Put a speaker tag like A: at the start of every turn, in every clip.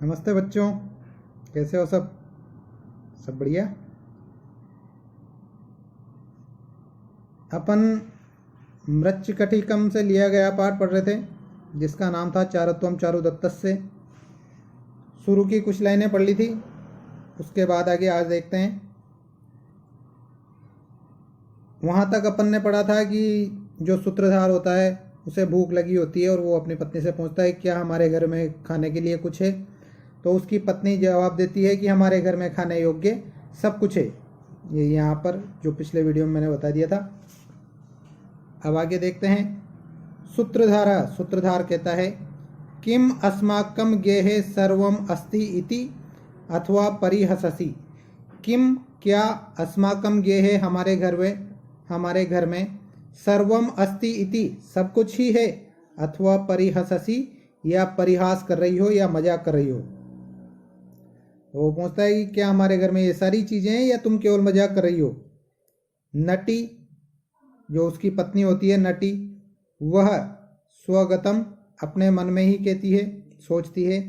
A: नमस्ते बच्चों, कैसे हो सब? सब बढ़िया। अपन मृच्छकटिकम से लिया गया पाठ पढ़ रहे थे जिसका नाम था चारुत्वम चारुदत्तस्य। शुरू की कुछ लाइनें पढ़ ली थी, उसके बाद आगे आज देखते हैं। वहाँ तक अपन ने पढ़ा था कि जो सूत्रधार होता है उसे भूख लगी होती है और वो अपनी पत्नी से पूछता है क्या हमारे घर में खाने के लिए कुछ है। तो उसकी पत्नी जवाब देती है कि हमारे घर में खाने योग्य सब कुछ है। ये यहाँ पर जो पिछले वीडियो में मैंने बता दिया था। अब आगे देखते हैं। सूत्रधार कहता है किम अस्माकं गेहे सर्वम अस्ति इति अथवा परिहससि। किम क्या अस्माकं गेहे हमारे घर में सर्वम अस्ति इति सब कुछ ही है, अथवा परिहससि या परिहास कर रही हो या मजाक कर रही हो। वो पूछता है कि क्या हमारे घर में ये सारी चीजें हैं या तुम केवल मजाक कर रही हो। नटी, जो उसकी पत्नी होती है नटी, वह स्वगतम अपने मन में ही कहती है, सोचती है।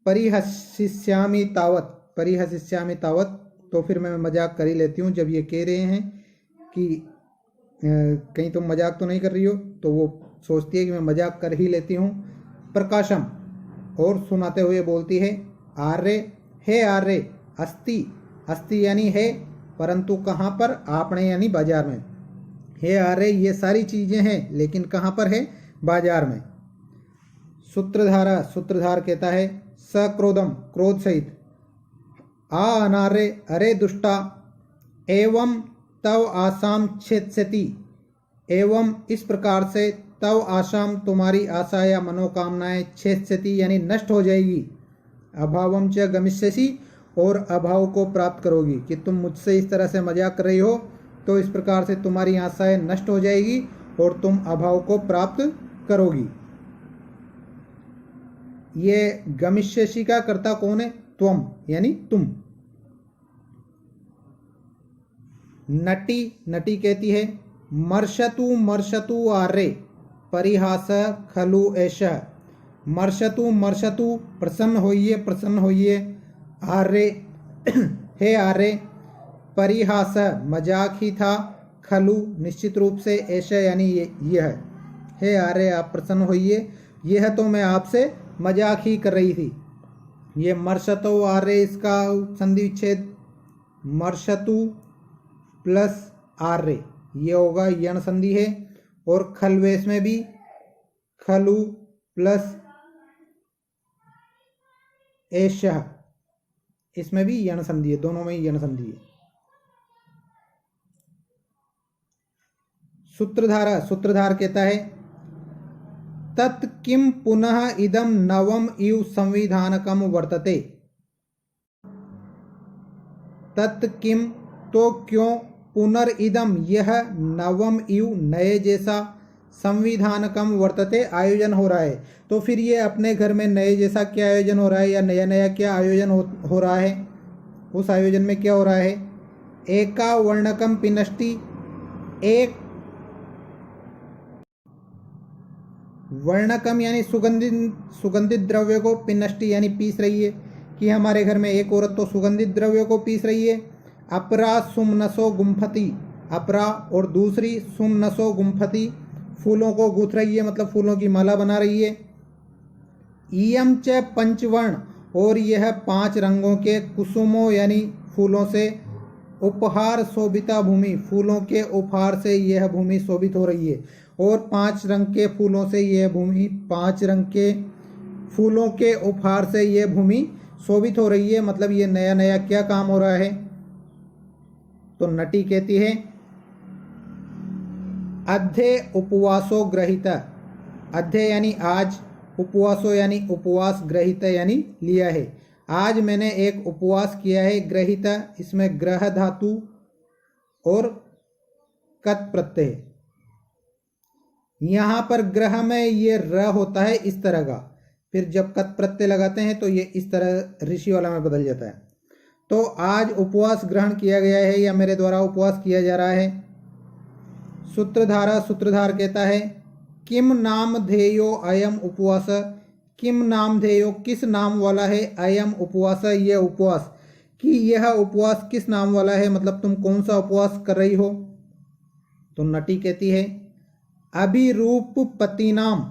A: परिहसिष्यामि तावत, तो फिर मैं मजाक कर ही लेती हूँ। जब ये कह रहे हैं कि कहीं तुम मजाक तो नहीं कर रही हो, तो वो सोचती है कि मैं मजाक कर ही लेती हूँ। प्रकाशम, और सुनाते हुए बोलती है आर्य, हे आर्य, अस्ति यानी है, परंतु कहाँ पर? आपने यानी बाजार में। हे आर्य, ये सारी चीजें हैं लेकिन कहाँ पर है? बाजार में। सूत्रधार कहता है सक्रोधम, क्रोध सहित। आ अनार्य, अरे दुष्टा, एवं तव आसाम छेत्स्यति, एवं इस प्रकार से, तव आसाम तुम्हारी आशा या मनोकामनाएं, छेत्स्यति यानी नष्ट हो जाएगी। अभावम च गमिष्यसि, और अभाव को प्राप्त करोगी। कि तुम मुझसे इस तरह से मजाक कर रही हो तो इस प्रकार से तुम्हारी आशाएं नष्ट हो जाएगी और तुम अभाव को प्राप्त करोगी। ये गमिष्यसि का कर्ता कौन है? त्वम यानी तुम। नटी कहती है मर्षतु आर्य, परिहास खलु एषः। मर्षतु प्रसन्न होइए। आर्य, हे आर्य, परिहास मजाक ही था, खलु निश्चित रूप से, ऐसा यानी यह। हे आर्य, आप प्रसन्न होइए, यह तो मैं आपसे मजाक ही कर रही थी। ये मर्षतो आर्य, इसका संधि विच्छेद मर्षतु प्लस आर्य, ये होगा यण संधि है। और खलवेश में भी खलु प्लस एषः, इसमें भी यण संधि है, दोनों में ही यण संधि है। सूत्रधार कहता है तत् किम पुनः इदम नवम इव संविधानकम वर्तते। तत् किम, तो क्यों, पुनर्इदम यह, नवम इव नए जैसा, संविधानकम वर्तते आयोजन हो रहा है। तो फिर ये अपने घर में नए जैसा क्या आयोजन हो रहा है, या नया क्या आयोजन हो रहा है? उस आयोजन में क्या हो रहा है? एका वर्णकम पिनष्टि, एक वर्णकम यानी सुगंधित द्रव्य को, पिनष्टि यानी पीस रही है। कि हमारे घर में एक औरत तो सुगंधित द्रव्य को पीस रही है। अपरा सुमनसो गुम्फति, अपरा और दूसरी सुमनसो गुम्फति, फूलों को गूंथ रही है, मतलब फूलों की माला बना रही है। इयम च पंचवर्ण, और यह 5 रंगों के, कुसुमो यानी फूलों से, उपहार शोभिता भूमि, फूलों के उपहार से यह भूमि शोभित हो रही है। और 5 रंग के फूलों से यह भूमि, 5 रंग के फूलों के उपहार से यह भूमि शोभित हो रही है। मतलब ये नया क्या काम हो रहा है? तो नटी कहती है अध्ये उपवासो ग्रहित, अध्ये यानी आज, उपवासो यानी उपवास, ग्रहित यानी लिया है। आज मैंने एक उपवास किया है। ग्रहित, इसमें ग्रह धातु और कत प्रत्यय। यहां पर ग्रह में ये र होता है इस तरह का, फिर जब कत प्रत्यय लगाते हैं तो ये इस तरह ऋषि वाला में बदल जाता है। तो आज उपवास ग्रहण किया गया है या मेरे द्वारा उपवास किया जा रहा है। सूत्रधार कहता है किम नाम ध्येयो अयम उपवास, किम नामधेयो, किस नाम वाला है, अयम उपवास, यह उपवास, कि यह उपवास किस नाम वाला है, मतलब तुम कौन सा उपवास कर रही हो। तो नटी कहती है अभिरूप पतिनाम,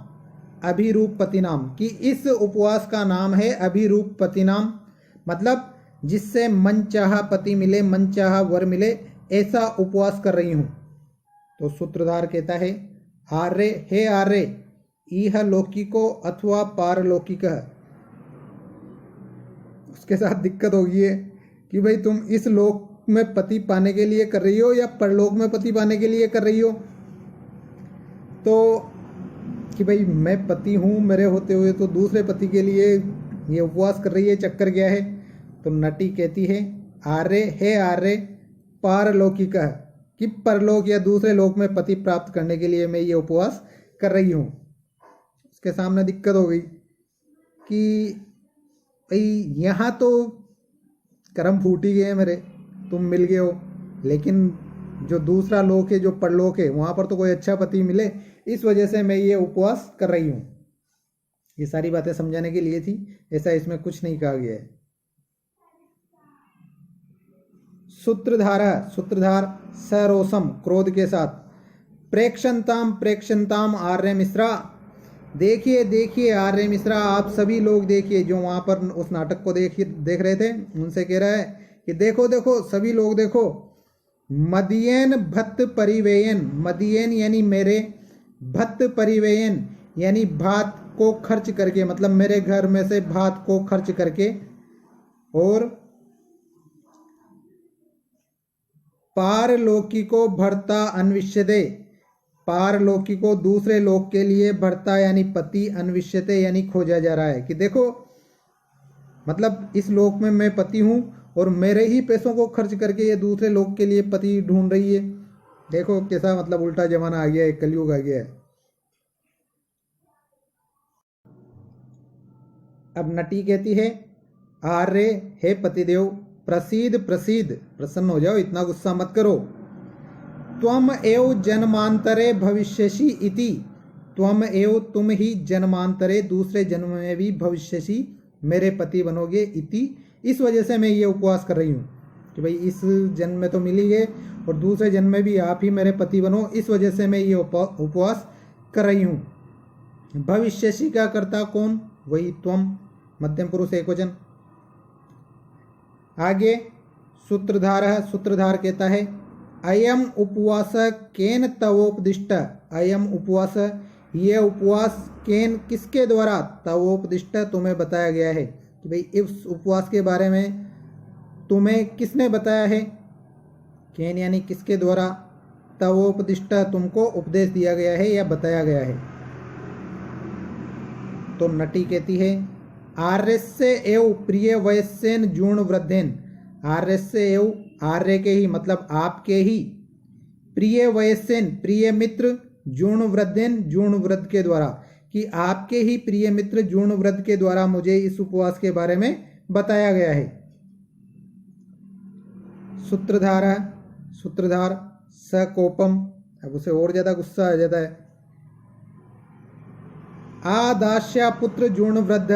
A: अभिरूप पतिनाम, कि इस उपवास का नाम है अभिरूप पतिनाम, मतलब जिससे मनचाहा पति मिले, मनचाहा वर मिले, ऐसा उपवास कर रही हूं। तो सूत्रधार कहता है आर्य, हे आर्य, इह लौकिको अथवा पारलौकिक। उसके साथ दिक्कत हो गई है कि भाई तुम इस लोक में पति पाने के लिए कर रही हो या परलोक में पति पाने के लिए कर रही हो। तो कि भाई मैं पति हूँ, मेरे होते हुए तो दूसरे पति के लिए ये उपवास कर रही है, चक्कर क्या है। तो नटी कहती है आर्य, हे आर्य, पारलौकिक, कि परलोक या दूसरे लोक में पति प्राप्त करने के लिए मैं ये उपवास कर रही हूँ। उसके सामने दिक्कत हो गई कि भाई यहाँ तो कर्म फूट ही गए मेरे, तुम मिल गए हो, लेकिन जो दूसरा लोक है, जो परलोक है, वहाँ पर तो कोई अच्छा पति मिले, इस वजह से मैं ये उपवास कर रही हूँ। ये सारी बातें समझाने के लिए थी, ऐसा इसमें कुछ नहीं कहा गया है। सूत्रधार, सूत्रधार सरोसम, क्रोध के साथ, प्रेक्षंताम प्रेक्षंताम आर्य मिश्रा, देखिए देखिए आर्य मिश्रा, आप सभी लोग देखिए, जो वहाँ पर उस नाटक को देख रहे थे, उनसे कह रहा है कि देखो देखो सभी लोग देखो, मदियन भत्त परिवेयन, मदियन यानी मेरे, भत्त परिवेयन यानी भात को खर्च करके, मतलब मेरे घर में से भात को खर्च करके, और पारलौकी को भरता अन्विष्यते, पारलौकी को दूसरे लोक के लिए भरता यानी पति, अन्विष्यते यानी खोजा जा रहा है। कि देखो मतलब इस लोक में मैं पति हूँ और मेरे ही पैसों को खर्च करके ये दूसरे लोक के लिए पति ढूंढ रही है। देखो कैसा मतलब उल्टा जमाना आ गया है, कलयुग आ गया है। अब नटी कहती है आर्य, हे पतिदेव, प्रसीद प्रसीद, प्रसन्न हो जाओ, इतना गुस्सा मत करो। त्वम एव जन्मांतरे भविष्यसि इति, त्वम एव, तुम ही, जन्मांतरे दूसरे जन्म में भी, भविष्यसि मेरे पति बनोगे, इति इस वजह से मैं ये उपवास कर रही हूँ कि भाई इस जन्म में तो मिल ही गए और दूसरे जन्म में भी आप ही मेरे पति बनो, इस वजह से मैं ये उपवास कर रही हूँ। भविष्यसि का कर्ता कौन, वही त्वम, मध्यम पुरुष एकवचन। आगे सूत्रधार, सूत्रधार कहता है अयम उपवास केन तवोपदिष्ट, अयम उपवास, ये उपवास केन किसके द्वारा, तवोपदिष्ट तुम्हें बताया गया है, कि भाई इस उपवास के बारे में तुम्हें किसने बताया है। केन यानी किसके द्वारा, तवोपदिष्ट तुमको उपदेश दिया गया है या बताया गया है। तो नटी कहती है आर्यस्य एव प्रिय वयस्यन जूर्ण वृद्धेन, आर्यस्य एव, आर्य के ही मतलब आपके ही, प्रिय वयस्यन प्रिय मित्र, जूर्ण वृद्धेन जूर्ण वृद्ध के द्वारा, कि आपके ही प्रिय मित्र जूर्ण वृद्ध के द्वारा मुझे इस उपवास के बारे में बताया गया है। सूत्रधार, सूत्रधार सकोपम, अब उसे और ज्यादा गुस्सा आ जाता है। आदास्या पुत्र जूर्ण वृद्ध,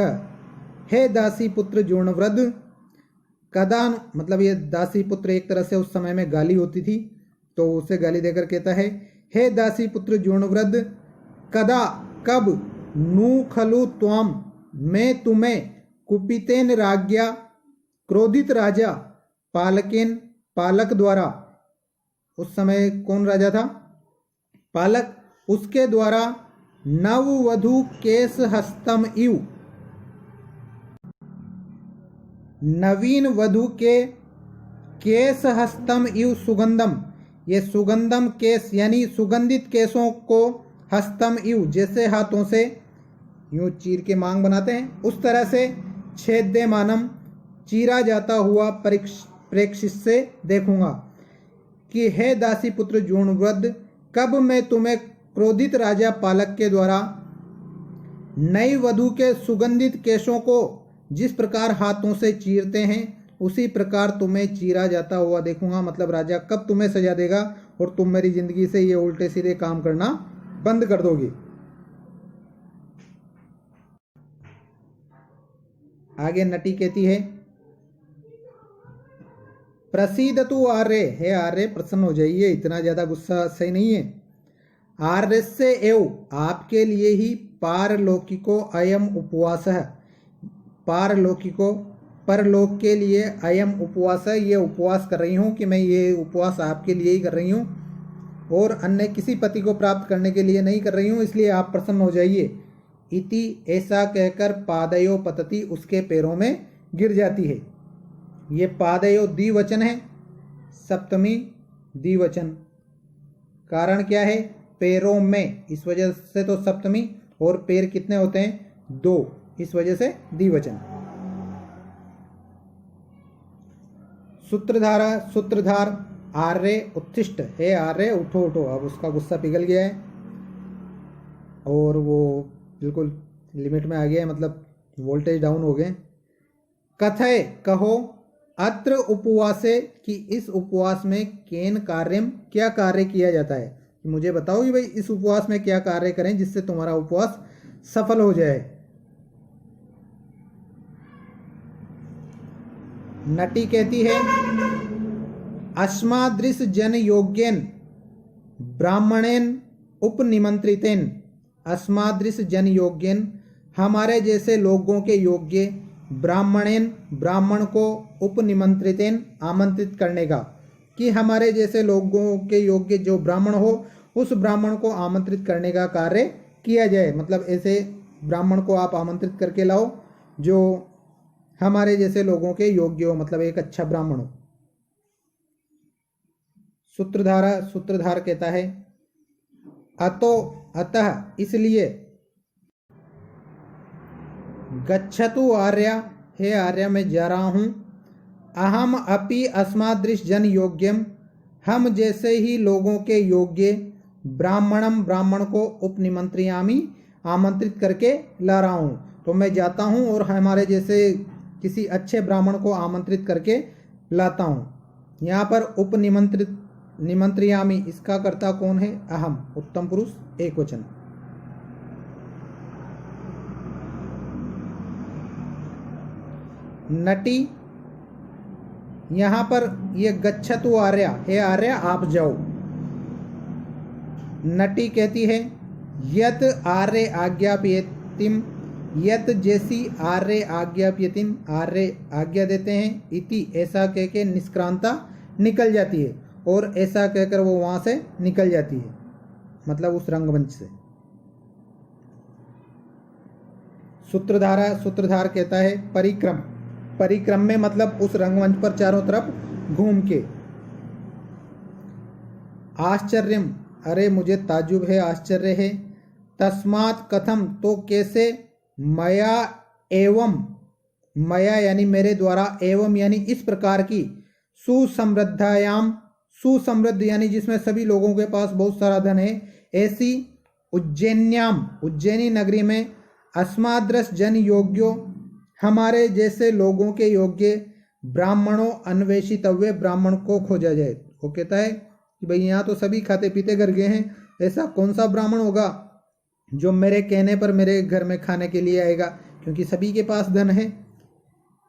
A: हे दासी पुत्र जूर्ण वृद्ध, कदा, मतलब ये दासी पुत्र एक तरह से उस समय में गाली होती थी, तो उसे गाली देकर कहता है हे दासी पुत्र जूर्ण वृद्ध, कदा, कब, नु खलु त्वाम, मैं तुम्हें, कुपितेन राज्ञा, क्रोधित राजा, पालकेन, पालक द्वारा, उस समय कौन राजा था, पालक, उसके द्वारा, नववधू केश हस्तम इव, नवीन वधु के केश हस्तम इव सुगंधम, ये सुगंधम केश यानी सुगंधित केशों को, हस्तम इव जैसे हाथों से यूं चीर के मांग बनाते हैं उस तरह से, छेद्यमानम चीरा जाता हुआ प्रेक्षित से देखूंगा, कि हे दासी पुत्र जूर्णवृद्ध, कब मैं तुम्हें क्रोधित राजा पालक के द्वारा नई वधु के सुगंधित केशों को जिस प्रकार हाथों से चीरते हैं उसी प्रकार तुम्हें चीरा जाता हुआ देखूंगा। मतलब राजा कब तुम्हें सजा देगा और तुम मेरी जिंदगी से ये उल्टे सीधे काम करना बंद कर दोगे। आगे नटी कहती है प्रसीदतु आर्य, हे आर्य प्रसन्न हो जाइए, इतना ज़्यादा गुस्सा सही नहीं है। आर्य से एव, आपके लिए ही पारलौकिको अयम उपवास है, पारलौकिको परलोक के लिए अयम उपवास है, ये उपवास कर रही हूँ कि मैं ये उपवास आपके लिए ही कर रही हूँ और अन्य किसी पति को प्राप्त करने के लिए नहीं कर रही हूँ, इसलिए आप प्रसन्न हो जाइए। इति, ऐसा कहकर पादयो पतति, उसके पैरों में गिर जाती है। ये पादयो द्विवचन है, सप्तमी द्विवचन, कारण क्या है? पैरों में, इस वजह से तो सप्तमी, और पैर कितने होते हैं? 2, इस वजह से द्विवचन। सूत्रधारा, सूत्रधार आर्य उत्तिष्ठ, हे आर्य उठो उठो। अब उसका गुस्सा पिघल गया है और वो बिल्कुल लिमिट में आ गया है, मतलब वोल्टेज डाउन हो गए। कथय, कहो, अत्र उपवासे, कि इस उपवास में केन कार्यम, क्या कार्य किया जाता है, मुझे बताओ कि भाई इस उपवास में क्या कार्य करें जिससे तुम्हारा उपवास सफल हो जाए। नटी कहती है अस्मादृश जन योग्यन ब्राह्मणेन उपनिमंत्रितेन, अस्मादृश जन योग्यन, हमारे जैसे लोगों के योग्य, ब्राह्मणेन, ब्राह्मण को, उपनिमंत्रितेन, आमंत्रित करने का, कि हमारे जैसे लोगों के योग्य जो ब्राह्मण हो उस ब्राह्मण को आमंत्रित करने का कार्य किया जाए। मतलब ऐसे ब्राह्मण को आप आमंत्रित करके लाओ जो हमारे जैसे लोगों के योग्य हो, मतलब एक अच्छा ब्राह्मण हो। सूत्रधारा, सूत्रधार कहता है अतो, अतः, इसलिए, गच्छतु आर्या, हे आर्या मैं जा रहा हूँ, अहम अपि अस्मादृश जन योग्यम, हम जैसे ही लोगों के योग्य, ब्राह्मणम, ब्राह्मण को, उपनिमंत्रियामि, आमंत्रित करके ला रहा हूँ। तो मैं जाता हूँ और हमारे जैसे किसी अच्छे ब्राह्मण को आमंत्रित करके लाता हूँ। यहाँ पर उपनिमंत्रित, निमंत्रियामि, इसका कर्ता कौन है? अहम, उत्तम पुरुष एक वचन। नटी, यहाँ पर ये गच्छतु आर्या, हे आर्या आप जाओ। नटी कहती है यत आर्य आज्ञाप्यतिम, यत जैसी आर्य आज्ञाप्यतिम, आर्य आज्ञा देते हैं, इति ऐसा कह के निष्क्रांता निकल जाती है, और ऐसा कहकर वो वहां से निकल जाती है, मतलब उस रंगमंच से। सूत्रधारा, सूत्रधार कहता है परिक्रम, परिक्रम में मतलब उस रंगमंच पर चारों तरफ घूम के। आश्चर्यम, अरे मुझे ताज्जुब है, आश्चर्य है। तस्मात् कथम, तो कैसे, मया एवं, मया यानी मेरे द्वारा, एवं यानी इस प्रकार की, सुसमृद्धायाम, सुसमृद्ध यानी जिसमें सभी लोगों के पास बहुत सारा धन है, ऐसी उज्जैन्याम, उज्जैनी नगरी में, अस्माद्रस जन योग्यो, हमारे जैसे लोगों के योग्य, ब्राह्मणों अन्वेषितव्य, ब्राह्मण को खोजा जाए। वो कहता है कि भाई यहाँ तो सभी खाते पीते घर गए हैं, ऐसा कौन सा ब्राह्मण होगा जो मेरे कहने पर मेरे घर में खाने के लिए आएगा, क्योंकि सभी के पास धन है।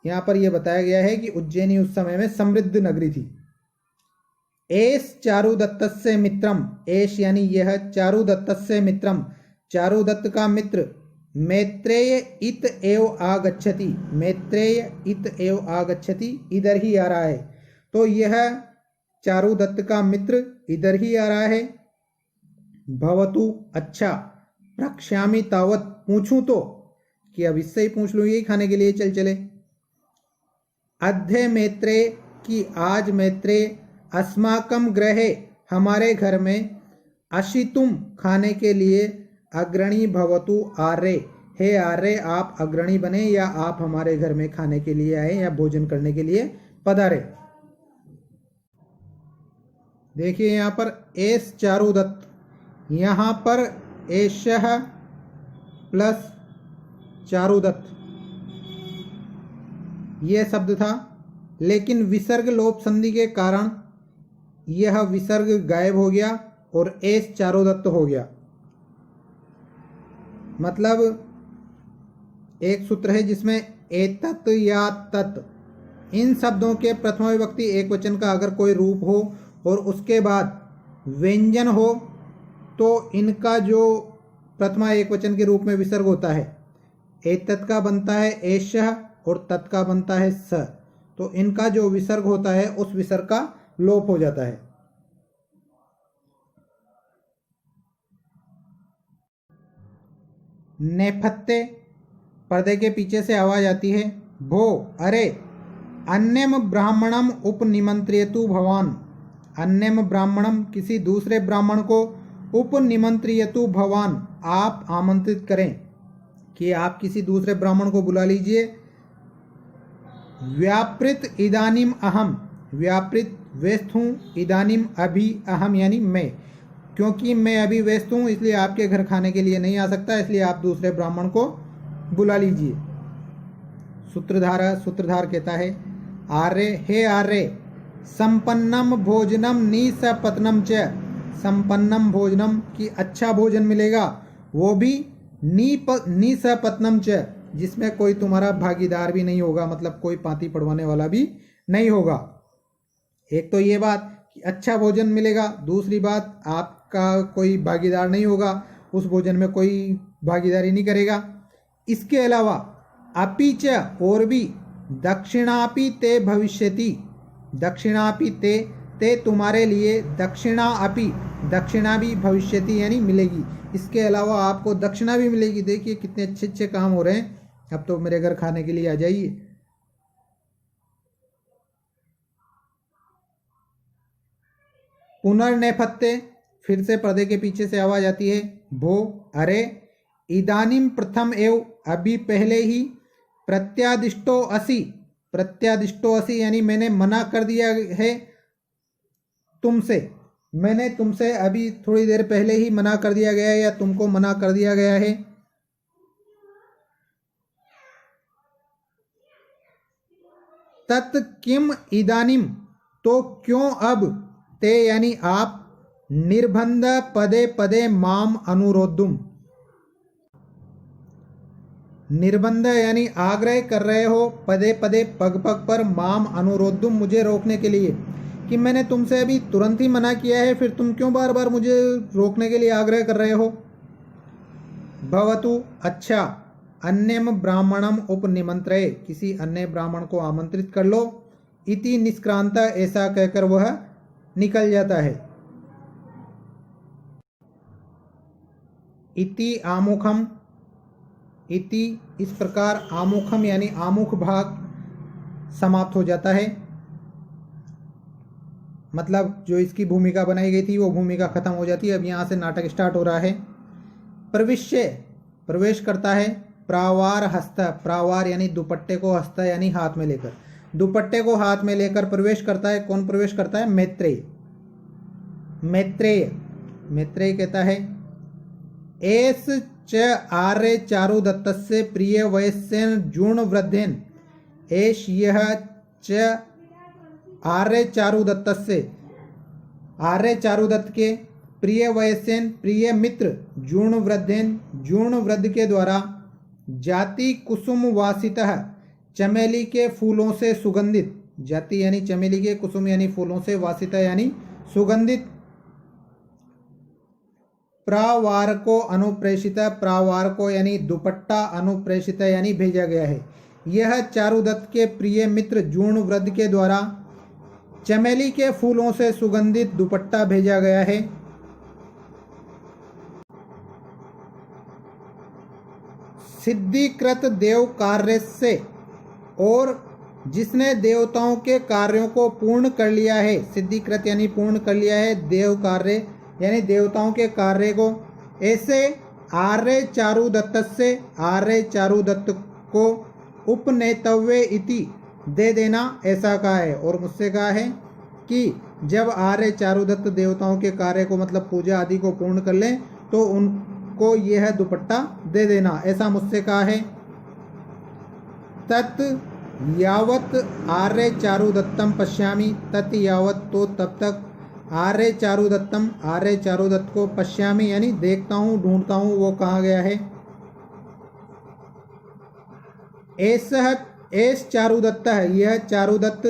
A: यहाँ पर यह बताया गया है कि उज्जैनी उस समय में समृद्ध नगरी थी। एस चारुदत्तस्य मित्रम, एश यानी यह, चारुदत्तस्य मित्रम, चारुदत्त का मित्र, मैत्रेय इत एव आगच्छति, मैत्रेय इत एव आगच्छति, इधर ही आ रहा है। तो यह चारुदत्त का मित्र इधर ही आ रहा है। भवतु, अच्छा, प्रक्ष्यामि तावत, पूछूं तो, कि अब इससे ही पूछ लूं, यही खाने के लिए चल चले। अद्य मैत्रेय, कि आज मैत्रेय, अस्माकं गृहे, हमारे घर में, अशितुम, खाने के लिए, अग्रणी भवतु आर्य, हे आर्य आप अग्रणी बने, या आप हमारे घर में खाने के लिए आए या भोजन करने के लिए पधारे। देखिए यहाँ पर एस चारुदत्त, यहाँ पर एशः प्लस चारुदत्त यह शब्द था, लेकिन विसर्ग लोप संधि के कारण यह विसर्ग गायब हो गया और एस चारुदत्त हो गया। मतलब एक सूत्र है जिसमें एतत् या तत्, इन शब्दों के प्रथमा विभक्ति एक वचन का अगर कोई रूप हो और उसके बाद व्यंजन हो तो इनका जो प्रथमा एक वचन के रूप में विसर्ग होता है, एतत् का बनता है एषः और तत् का बनता है स, तो इनका जो विसर्ग होता है उस विसर्ग का लोप हो जाता है। नेपथ्य, पर्दे के पीछे से आवाज आती है, भो अरे, अन्यम ब्राह्मणम उपनिमंत्रियतु भवान, अन्यम ब्राह्मणम किसी दूसरे ब्राह्मण को, उपनिमंत्रियतु भवान आप आमंत्रित करें, कि आप किसी दूसरे ब्राह्मण को बुला लीजिए। व्यापृत इदानीम अहम, व्यापृत व्यस्त हूँ, इदानीम अभी, अहम यानी मैं, क्योंकि मैं अभी व्यस्त हूँ इसलिए आपके घर खाने के लिए नहीं आ सकता, इसलिए आप दूसरे ब्राह्मण को बुला लीजिए। सूत्रधार, सूत्रधार कहता है, आर्य हे आर्य, संपन्नम भोजनम निसपत्नम च, संपन्नम भोजनम की अच्छा भोजन मिलेगा, वो भी निसपत्नम च, जिसमें कोई तुम्हारा भागीदार भी नहीं होगा, मतलब कोई पांति पढ़वाने वाला भी नहीं होगा। एक तो ये बात कि अच्छा भोजन मिलेगा, दूसरी बात आपका कोई भागीदार नहीं होगा, उस भोजन में कोई भागीदारी नहीं करेगा। इसके अलावा अपि च और भी, दक्षिणापि ते भविष्यति, दक्षिणापि ते तुम्हारे लिए, दक्षिणा अपि दक्षिणा भी भविष्यति यानी मिलेगी, इसके अलावा आपको दक्षिणा भी मिलेगी। देखिए कितने अच्छे अच्छे काम हो रहे हैं, अब तो मेरे घर खाने के लिए आ जाइए। पुनर्नेपथ्य, फिर से पर्दे के पीछे से आवाज आती है, भो अरे, इदानीम प्रथम एव अभी पहले ही, प्रत्यादिष्टो असि, प्रत्यादिष्टो असि यानी मैंने मना कर दिया है तुमसे, मैंने तुमसे अभी थोड़ी देर पहले ही मना कर दिया गया है या तुमको मना कर दिया गया है। तत् किम इदानीम, तो क्यों अब, ते यानी आप, निर्बंध पदे पदे माम अनुरोधुम, निर्बंध यानी आग्रह कर रहे हो, पदे पदे पग पग पर, माम अनुरोधुम मुझे रोकने के लिए, कि मैंने तुमसे अभी तुरंत ही मना किया है, फिर तुम क्यों बार बार मुझे रोकने के लिए आग्रह कर रहे हो। भवतु अच्छा, अन्यम ब्राह्मणम उपनिमंत्रये, किसी अन्य ब्राह्मण को आमंत्रित कर लो, इति निष्क्रांत, ऐसा कहकर वह निकल जाता है। इति आमुखम, इति इस प्रकार, आमुखम यानी आमुख भाग समाप्त हो जाता है, मतलब जो इसकी भूमिका बनाई गई थी वो भूमिका खत्म हो जाती है। अब यहाँ से नाटक स्टार्ट हो रहा है। प्रविश्य, प्रवेश करता है, प्रावार हस्त, प्रावार यानी दुपट्टे को, हस्त यानी हाथ में लेकर, दुपट्टे को हाथ में लेकर प्रवेश करता है। कौन प्रवेश करता है? मैत्रेय। मैत्रेय, मैत्रेय कहता है, एस च आर्य चारुदत्तस्य प्रिय वयस्येन जूर्ण वृद्धेन, एष यह च आर्य चारुदत्तस्य, आर्य चारुदत्त के, प्रिय वयस्येन प्रिय मित्र, जूर्ण वृद्धेन जूर्ण वृद्ध के द्वारा, जाति कुसुम वासितः चमेली के फूलों से सुगंधित, जाति यानी चमेली के, कुसुम यानी फूलों से, वासिता यानी सुगंधित, प्रावार को अनुप्रेषित, प्रावार को यानी दुपट्टा, अनुप्रेषित यानी भेजा गया है। यह चारुदत्त के प्रिय मित्र जूर्ण वृद्ध के द्वारा चमेली के फूलों से सुगंधित दुपट्टा भेजा गया है। सिद्धिकृत देव कार्य से, और जिसने देवताओं के कार्यों को पूर्ण कर लिया है, सिद्धिकृत यानी पूर्ण कर लिया है, देव कार्य यानी देवताओं के कार्य को, ऐसे आर्य चारुदत्त से, आर्य चारुदत्त को उपनेतव्य इति दे देना, ऐसा कहा है। और मुझसे कहा है कि जब आर्य चारुदत्त देवताओं के कार्य को मतलब पूजा आदि को पूर्ण कर लें तो उनको यह दुपट्टा दे देना, ऐसा मुझसे कहा है। तत् यावत आर्य चारुदत्तम पश्यामि, तत् यावत तो तब तक, आर्य चारुदत्तम, आर्य चारुदत्त को, पश्यामि यानी देखता हूँ, ढूंढता हूँ वो कहाँ गया है। एस चारुदत्त है, यह चारुदत्त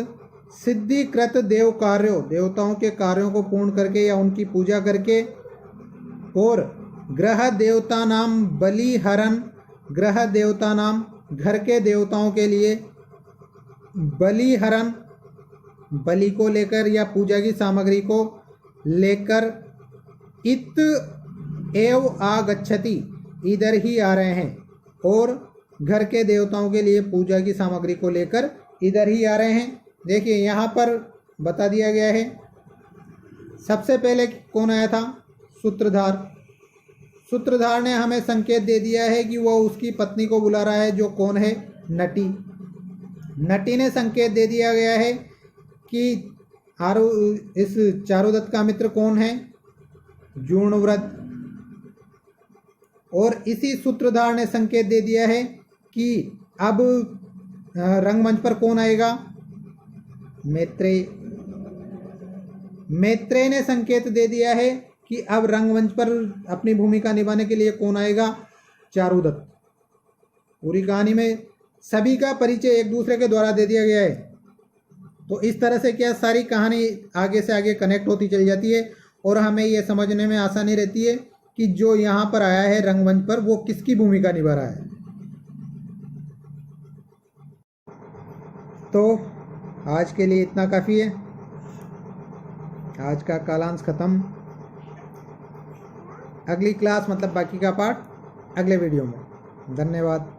A: सिद्धिकृत देव कार्यों, देवताओं के कार्यों को पूर्ण करके या उनकी पूजा करके, और ग्रह देवता नाम बलिहरण, ग्रह देवता नाम घर के देवताओं के लिए बलिहरण, बलि को लेकर या पूजा की सामग्री को लेकर इत एव आगच्छति, इधर ही आ रहे हैं, और घर के देवताओं के लिए पूजा की सामग्री को लेकर इधर ही आ रहे हैं। देखिए यहाँ पर बता दिया गया है, सबसे पहले कौन आया था? सूत्रधार। सूत्रधार ने हमें संकेत दे दिया है कि वह उसकी पत्नी को बुला रहा है, जो कौन है? नटी। नटी ने संकेत दे दिया गया है कि इस चारुदत्त का मित्र कौन है? जूर्णव्रत। और इसी सूत्रधार ने संकेत दे दिया है कि अब रंगमंच पर कौन आएगा? मैत्रेय। मैत्रेय ने संकेत दे दिया है कि अब रंगमंच पर अपनी भूमिका निभाने के लिए कौन आएगा? चारुदत्त। पूरी कहानी में सभी का परिचय एक दूसरे के द्वारा दे दिया गया है। तो इस तरह से क्या सारी कहानी आगे से आगे कनेक्ट होती चली जाती है और हमें ये समझने में आसानी रहती है कि जो यहाँ पर आया है रंगमंच पर वो किसकी भूमिका निभा रहा है। तो आज के लिए इतना काफ़ी है। आज का कालांश खत्म। अगली क्लास मतलब बाकी का पार्ट अगले वीडियो में। धन्यवाद।